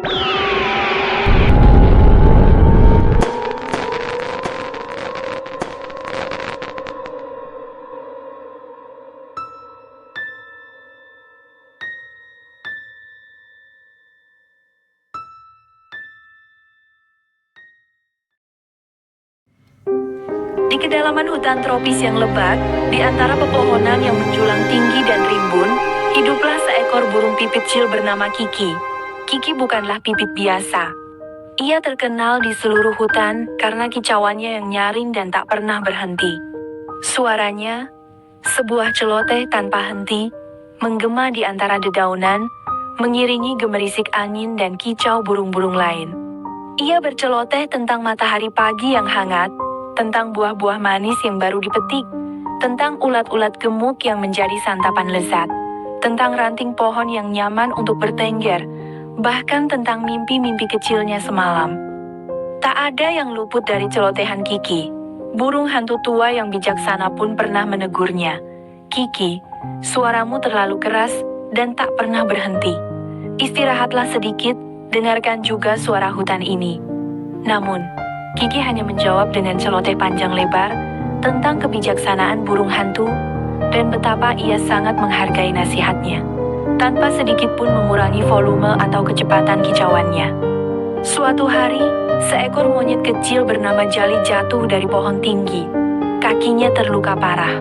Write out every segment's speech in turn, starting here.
Di kedalaman hutan tropis yang lebat, di antara pepohonan yang menjulang tinggi dan rimbun, hiduplah seekor burung pipit kecil bernama Kiki. Kiki bukanlah pipit biasa. Ia terkenal di seluruh hutan karena kicauannya yang nyaring dan tak pernah berhenti. Suaranya, sebuah celoteh tanpa henti, menggema di antara dedaunan, mengiringi gemerisik angin dan kicau burung-burung lain. Ia berceloteh tentang matahari pagi yang hangat, tentang buah-buah manis yang baru dipetik, tentang ulat-ulat gemuk yang menjadi santapan lezat, tentang ranting pohon yang nyaman untuk bertengger, bahkan tentang mimpi-mimpi kecilnya semalam. Tak ada yang luput dari celotehan Kiki. Burung hantu tua yang bijaksana pun pernah menegurnya. Kiki, suaramu terlalu keras dan tak pernah berhenti. Istirahatlah sedikit, dengarkan juga suara hutan ini. Namun, Kiki hanya menjawab dengan celoteh panjang lebar tentang kebijaksanaan burung hantu dan betapa ia sangat menghargai nasihatnya, tanpa sedikit pun mengurangi volume atau kecepatan kicauannya. Suatu hari, seekor monyet kecil bernama Jali jatuh dari pohon tinggi. Kakinya terluka parah.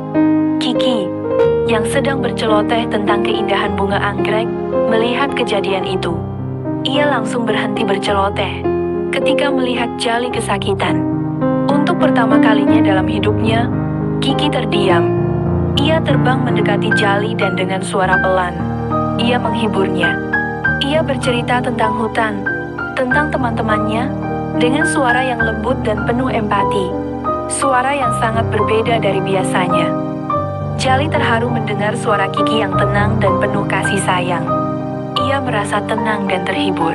Kiki, yang sedang berceloteh tentang keindahan bunga anggrek, melihat kejadian itu. Ia langsung berhenti berceloteh ketika melihat Jali kesakitan. Untuk pertama kalinya dalam hidupnya, Kiki terdiam. Ia terbang mendekati Jali dan dengan suara pelan, ia menghiburnya. Ia bercerita tentang hutan, tentang teman-temannya, dengan suara yang lembut dan penuh empati. Suara yang sangat berbeda dari biasanya. Jali terharu mendengar suara Kiki yang tenang dan penuh kasih sayang. Ia merasa tenang dan terhibur.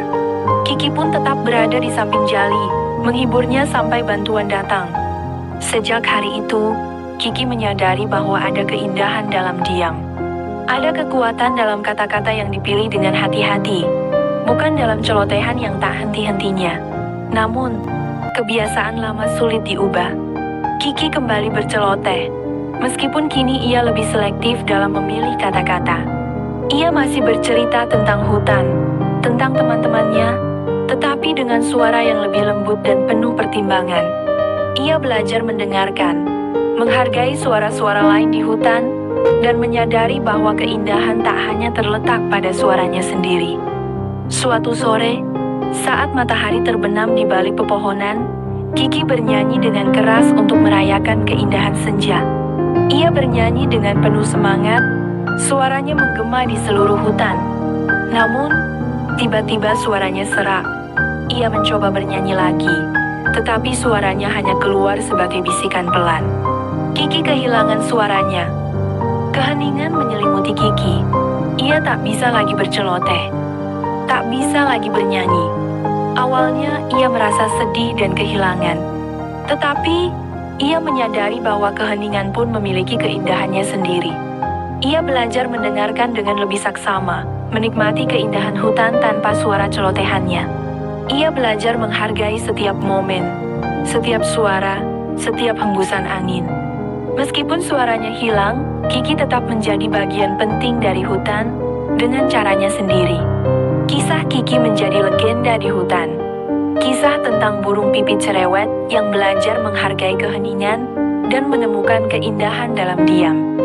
Kiki pun tetap berada di samping Jali, menghiburnya sampai bantuan datang. Sejak hari itu, Kiki menyadari bahwa ada keindahan dalam diam. Ada kekuatan dalam kata-kata yang dipilih dengan hati-hati, bukan dalam celotehan yang tak henti-hentinya. Namun, kebiasaan lama sulit diubah. Kiki kembali berceloteh, meskipun kini ia lebih selektif dalam memilih kata-kata. Ia masih bercerita tentang hutan, tentang teman-temannya, tetapi dengan suara yang lebih lembut dan penuh pertimbangan. Ia belajar mendengarkan, menghargai suara-suara lain di hutan, dan menyadari bahwa keindahan tak hanya terletak pada suaranya sendiri. Suatu sore, saat matahari terbenam di balik pepohonan, Kiki bernyanyi dengan keras untuk merayakan keindahan senja. Ia bernyanyi dengan penuh semangat, suaranya menggema di seluruh hutan. Namun, tiba-tiba suaranya serak. Ia mencoba bernyanyi lagi, tetapi suaranya hanya keluar sebagai bisikan pelan. Kiki kehilangan suaranya. Keheningan menyelimuti Kiki. Ia tak bisa lagi berceloteh, tak bisa lagi bernyanyi. Awalnya ia merasa sedih dan kehilangan, tetapi ia menyadari bahwa keheningan pun memiliki keindahannya sendiri. Ia belajar mendengarkan dengan lebih saksama, menikmati keindahan hutan tanpa suara celotehannya. Ia belajar menghargai setiap momen, setiap suara, setiap hembusan angin. Meskipun suaranya hilang, Kiki tetap menjadi bagian penting dari hutan dengan caranya sendiri. Kisah Kiki menjadi legenda di hutan. Kisah tentang burung pipit cerewet yang belajar menghargai keheningan dan menemukan keindahan dalam diam.